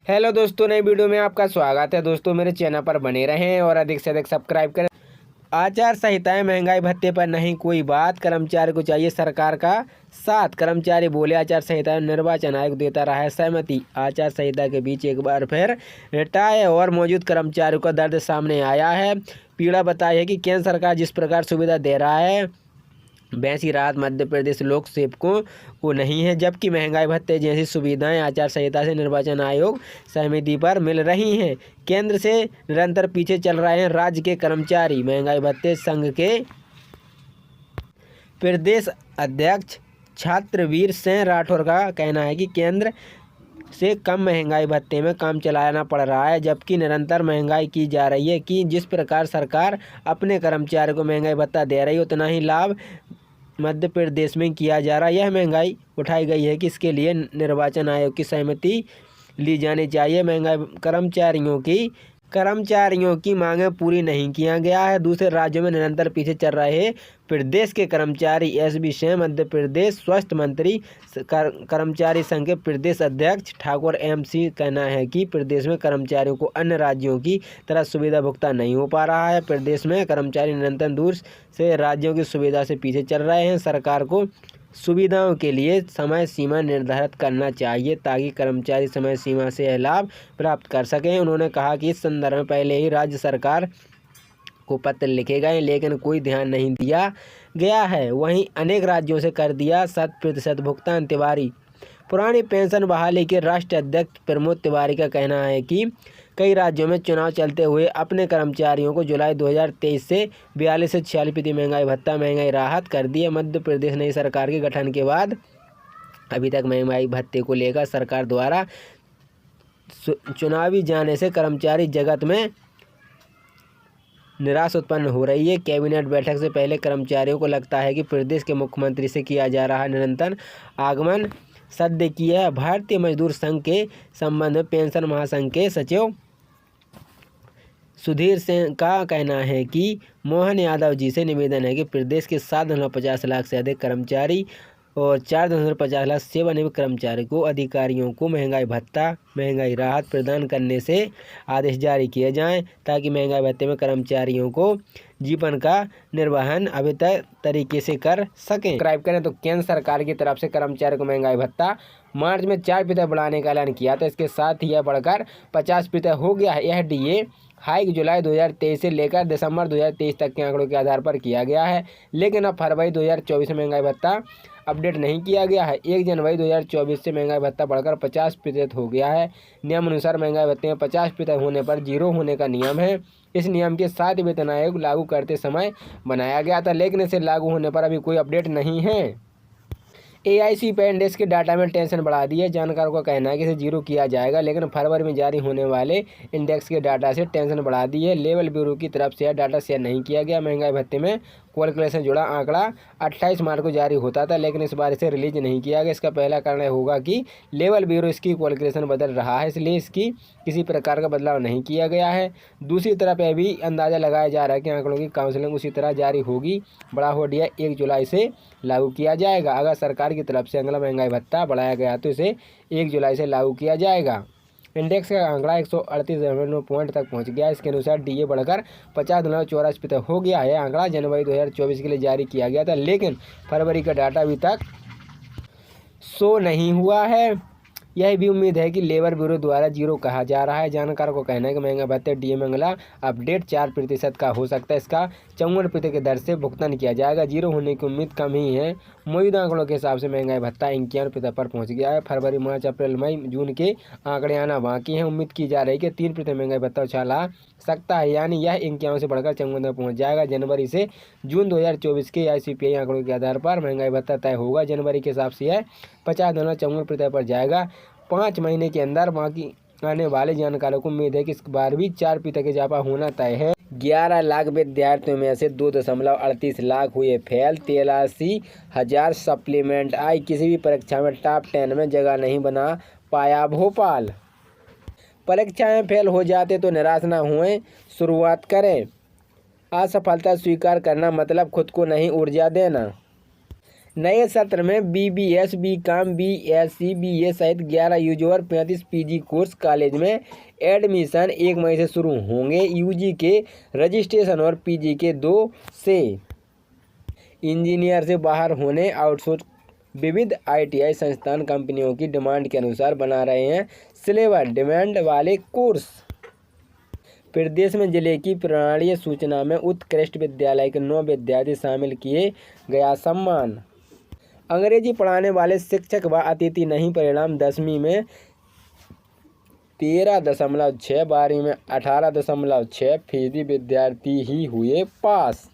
Hello दोस्तों, नई video में आपका स्वागत है। दोस्तों मेरे चैनल पर बने रहें और अधिक से अधिक सब्सक्राइब करें। आचार संहिताएं महंगाई भत्ते पर नहीं कोई बात, कर्मचारी को चाहिए सरकार का साथ। कर्मचारी बोले आचार संहिता में निर्वाचन आयोग देता रहा है सहमति। आचार संहिता के बीच एक बार फिर रिटायर और मौजूद कर्मचारियों का दर्द सामने आया है। पीड़ा बताई है कि केंद्र सरकार जिस प्रकार सुविधा दे रहा है वैसी राहत मध्य प्रदेश लोक सेवकों को नहीं है, जबकि महंगाई भत्ते जैसी सुविधाएं आचार संहिता से निर्वाचन आयोग सहमति पर मिल रही हैं। केंद्र से निरंतर पीछे चल रहे हैं राज्य के कर्मचारी। महंगाई भत्ते संघ के प्रदेश अध्यक्ष छात्रवीर सिंह राठौर का कहना है कि केंद्र से कम महंगाई भत्ते में काम चलाना पड़ रहा है, जबकि निरंतर महंगाई की जा रही है कि जिस प्रकार सरकार अपने कर्मचारियों को महंगाई भत्ता दे रही है उतना ही लाभ मध्य प्रदेश में किया जा रहा है। यह महंगाई उठाई गई है कि इसके लिए निर्वाचन आयोग की सहमति ली जानी चाहिए। महंगाई कर्मचारियों की मांगें पूरी नहीं किया गया है। दूसरे राज्यों में निरंतर पीछे चल रहे प्रदेश के कर्मचारी। एसबी सिंह मध्य प्रदेश स्वास्थ्य मंत्री कर्मचारी संघ के प्रदेश अध्यक्ष ठाकुर एमसी कहना है कि प्रदेश में कर्मचारियों को अन्य राज्यों की तरह सुविधा भुगतान नहीं हो पा रहा है। प्रदेश में कर्मचारी निरंतर दूर से राज्यों की सुविधा से पीछे चल रहे हैं। सरकार को सुविधाओं के लिए समय सीमा निर्धारित करना चाहिए ताकि कर्मचारी समय सीमा से लाभ प्राप्त कर सकें। उन्होंने कहा कि इस संदर्भ में पहले ही राज्य सरकार को पत्र लिखे गए लेकिन कोई ध्यान नहीं दिया गया है। वहीं अनेक राज्यों से कर दिया 100% भुगतान। तिवारी पुरानी पेंशन बहाली के राष्ट्रीय अध्यक्ष प्रमोद तिवारी का कहना है कि कई राज्यों में चुनाव चलते हुए अपने कर्मचारियों को जुलाई 2023 से 42 से 46% महंगाई भत्ता महंगाई राहत कर दी है। मध्य प्रदेश नई सरकार के गठन के बाद अभी तक महंगाई भत्ते को लेकर सरकार द्वारा चुनावी जाने से कर्मचारी जगत में निराशा उत्पन्न हो रही है। कैबिनेट बैठक से पहले कर्मचारियों को लगता है कि प्रदेश के मुख्यमंत्री से किया जा रहा निरंतर आगमन सद्य किया है। भारतीय मजदूर संघ के संबंध में पेंशन महासंघ के सचिव सुधीर सिंह का कहना है कि मोहन यादव जी से निवेदन है कि प्रदेश के 7.50 लाख से अधिक कर्मचारी और 4.50 लाख सेवानिवृत्त कर्मचारी को अधिकारियों को महंगाई भत्ता महंगाई राहत प्रदान करने से आदेश जारी किए जाएं ताकि महंगाई भत्ते में कर्मचारियों को जीवन का निर्वहन अभितक तरीके से कर सकें। सब्सक्राइब करें। तो केंद्र सरकार की तरफ से कर्मचारियों को महंगाई भत्ता मार्च में 4% बढ़ाने का ऐलान किया था। इसके साथ ही यह बढ़कर 50% हो गया है। यह डीए हाइक जुलाई 2023 से लेकर दिसंबर 2023 तक के आंकड़ों के आधार पर किया गया है, लेकिन अब फरवरी 2024 में महंगाई भत्ता अपडेट नहीं किया गया है। 1 जनवरी 2024 से महंगाई भत्ता बढ़कर 50% हो गया है। नियम अनुसार महंगाई भत्ते में 50% होने पर जीरो होने का नियम है। इस नियम के साथ वेतन आयोग लागू करते समय बनाया गया था, लेकिन इसे लागू होने पर अभी कोई अपडेट नहीं है। AICPay इंडेक्स के डाटा में टेंशन बढ़ा दी है। जानकारों का कहना है कि इसे जीरो किया जाएगा, लेकिन फरवरी में जारी होने वाले इंडेक्स के डाटा से टेंशन बढ़ा दी है। लेवल ब्यूरो की तरफ से यह डाटा शेयर नहीं किया गया। महंगाई भत्ते में कैलकुलेशन जुड़ा आंकड़ा 28 मार्च को जारी होता था, लेकिन इस बार इसे रिलीज नहीं किया गया। इसका पहला कारण होगा कि लेवल ब्यूरो इसकी कैलकुलेशन बदल रहा है, इसलिए इसकी किसी प्रकार का बदलाव नहीं किया गया है। दूसरी तरफ यह भी अंदाज़ा लगाया जा रहा है कि आंकड़ों की काउंसलिंग उसी तरह जारी होगी। बड़ा हो दिया 1 जुलाई से लागू किया जाएगा। अगर सरकार की तरफ से अगला महंगाई भत्ता बढ़ाया गया तो इसे 1 जुलाई से लागू किया जाएगा। इंडेक्स का आंकड़ा 138 पॉइंट तक पहुंच गया। इसके अनुसार डीए बढ़कर 50.84% हो गया है। आंकड़ा जनवरी 2024 के लिए जारी किया गया था, लेकिन फरवरी का डाटा अभी तक शो नहीं हुआ है। यह भी उम्मीद है कि लेबर ब्यूरो द्वारा जीरो कहा जा रहा है। जानकारों को कहना है कि महंगाई भत्ते डीए में अगला अपडेट 4% का हो सकता है। इसका 54% की दर से भुगतान किया जाएगा। जीरो होने की उम्मीद कम ही है। मौजूदा आंकड़ों के हिसाब से महंगाई भत्ता 51% पर पहुंच गया है। फरवरी, मार्च, अप्रैल, मई, जून के आंकड़े आना बाकी हैं। उम्मीद की जा रही है कि 3% महंगाई भत्ता उछाला सकता है, यानी यह 51 से बढ़कर 54 तक पहुँच जाएगा। जनवरी से जून 2024 के AICPay आंकड़ों के आधार पर महंगाई भत्ता तय होगा। जनवरी के हिसाब से यह 50.54% पर जाएगा। 5 महीने के अंदर बाकी आने वाले जानकारों को उम्मीद है कि इस बार भी 4% का इजाफा होना तय है। 11 लाख विद्यार्थियों में से 2.38 लाख हुए फेल। 83,000 supplement I. किसी भी परीक्षा में टॉप 10 में जगह नहीं बना पाया भोपाल। परीक्षाएं फेल हो जाते तो निराश न हुए, शुरुआत करें। असफलता स्वीकार करना मतलब खुद को नहीं ऊर्जा देना। नए सत्र में BBS, BCom, BSc, BA सहित 11 यूजी और 35 PG कोर्स कॉलेज में एडमिशन 1 मई से शुरू होंगे। यूजी के रजिस्ट्रेशन और PG के 2 से। इंजीनियर से बाहर होने आउटसोर्स। विविध ITI संस्थान कंपनियों की डिमांड के अनुसार बना रहे हैं सिलेबस डिमांड वाले कोर्स। प्रदेश में जिले की प्रणाली सूचना में उत्कृष्ट विद्यालय के 9 विद्यार्थी शामिल किए गया सम्मान। अंग्रेजी पढ़ाने वाले शिक्षक व अतिथि नहीं। परिणाम 10वीं में 13.6, 12वीं में 18.6% विद्यार्थी ही हुए पास।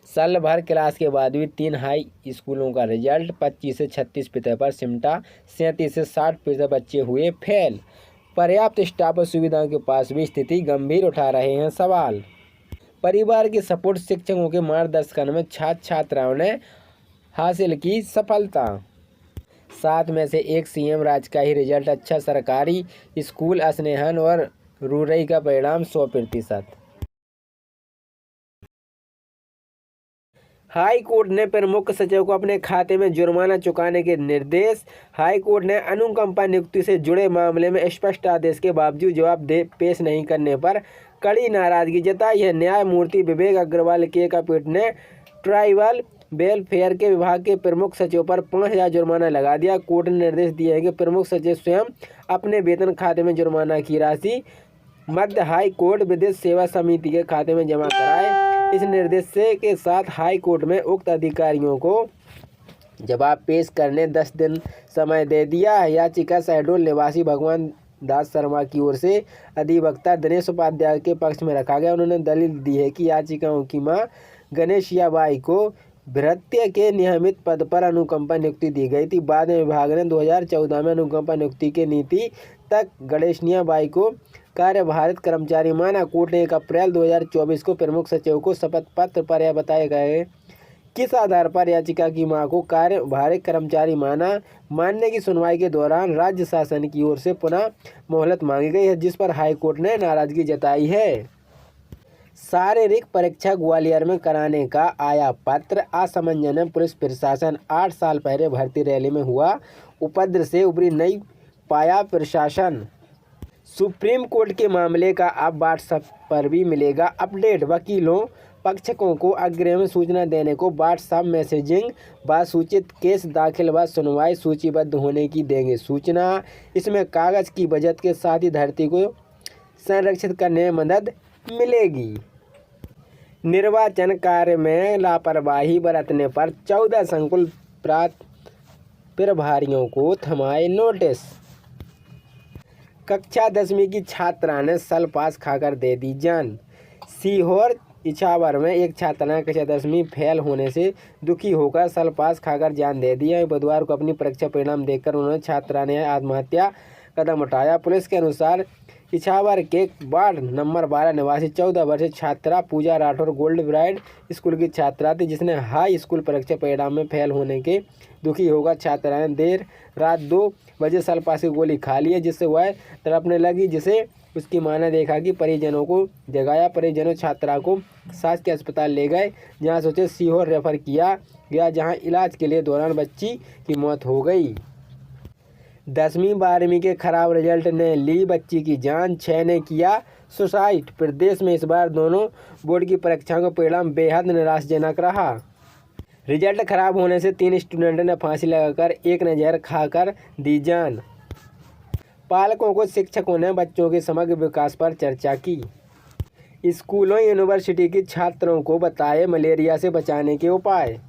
साल भर क्लास के बाद भी 3 हाई स्कूलों का रिजल्ट 25 से 36% पर सिमटा। 37 से 60% बच्चे हुए फेल। पर्याप्त स्टाफ और सुविधाओं के पास भी स्थिति गंभीर उठा रहे हैं सवाल। परिवार के सपोर्ट शिक्षकों के मार्गदर्शन में छात्र छात्राओं ने हासिल की सफलता। 7 में से 1 CM राज्य का ही रिजल्ट अच्छा। सरकारी स्कूल स्नेहन और रूरई का परिणाम 100%। हाई कोर्ट ने प्रमुख सचिव को अपने खाते में जुर्माना चुकाने के निर्देश। हाई कोर्ट ने अनुकंपा नियुक्ति से जुड़े मामले में स्पष्ट आदेश के बावजूद जवाब पेश नहीं करने पर कड़ी नाराजगी जताई है। न्यायमूर्ति विवेक अग्रवाल की एक पीठ ने ट्राइबल वेलफेयर के विभाग के प्रमुख सचिव पर 5,000 जुर्माना लगा दिया। कोर्ट ने निर्देश दिए हैं कि प्रमुख सचिव स्वयं अपने वेतन खाते में जुर्माना की राशि मध्य हाई कोर्ट विद्युत सेवा समिति के खाते में जमा कराए। इस निर्देश के साथ हाई कोर्ट में उक्त अधिकारियों को जवाब पेश करने 10 दिन समय दे दिया है। याचिका शहडोल निवासी भगवान दास शर्मा की ओर से अधिवक्ता दिनेश उपाध्याय के पक्ष में रखा गया। उन्होंने दलील दी है कि याचिकाओं की मां गणेशिया बाई को भृत्य के नियमित पद पर अनुकंपा नियुक्ति दी गई थी। बाद में विभाग ने 2014 में अनुकंपा नियुक्ति के नीति तक गणेशिया बाई को कार्यभारित कर्मचारी माना। कोर्ट ने 1 अप्रैल 2024 को प्रमुख सचिव को शपथ पत्र पर यह बताया गया किस आधार पर याचिका की मां को कार्यभारित कर्मचारी मानने की सुनवाई के दौरान राज्य शासन की ओर से पुनः मोहलत मांगी गई है, जिस पर हाईकोर्ट ने नाराजगी जताई है। शारीरिक परीक्षा ग्वालियर में कराने का आया पत्र। असमंजस में पुलिस प्रशासन। 8 साल पहले भर्ती रैली में हुआ उपद्रव से उबरी नहीं पाया प्रशासन। सुप्रीम कोर्ट के मामले का अब व्हाट्सएप पर भी मिलेगा अपडेट। वकीलों पक्षकों को अग्रिम सूचना देने को व्हाट्सएप मैसेजिंग व सूचित केस दाखिल व सुनवाई सूचीबद्ध होने की देंगे सूचना। इसमें कागज की बचत के साथ ही धरती को संरक्षित करने में मदद मिलेगी। निर्वाचन कार्य में लापरवाही बरतने पर 14 संकुल प्रभारियों को थमाए नोटिस। कक्षा 10वीं की छात्रा ने सल्फास खाकर दे दी जान। सीहोर इछावर में एक छात्रा ने कक्षा 10वीं फेल होने से दुखी होकर सल्फास खाकर जान दे दी है। बुधवार को अपनी परीक्षा परिणाम देखकर उन्होंने छात्रा ने आत्महत्या कदम उठाया। पुलिस के अनुसार इछावर के वार्ड नंबर 12 निवासी 14 वर्षीय छात्रा पूजा राठौर गोल्ड ब्राइड स्कूल की छात्रा थी, जिसने हाई स्कूल परीक्षा परिणाम में फेल होने के दुखी होकर छात्रा ने देर रात 2 बजे सल्फास की गोली खा ली है, जिससे वह तड़पने लगी, जिसे उसकी मां ने देखा कि परिजनों को जगाया। परिजनों छात्रा को शासकीय अस्पताल ले गए, जहां से उसे सीहोर रेफर किया गया, जहां इलाज के लिए दौरान बच्ची की मौत हो गई। 10वीं 12वीं के खराब रिजल्ट ने ली बच्ची की जान, 6 ने किया सुसाइड। प्रदेश में इस बार दोनों बोर्ड की परीक्षाओं का परिणाम बेहद निराशाजनक रहा। रिजल्ट खराब होने से 3 स्टूडेंट ने फांसी लगाकर, 1 ने जहर खाकर दी जान। पालकों को शिक्षकों ने बच्चों के समग्र विकास पर चर्चा की। स्कूलों यूनिवर्सिटी के छात्रों को बताए मलेरिया से बचाने के उपाय।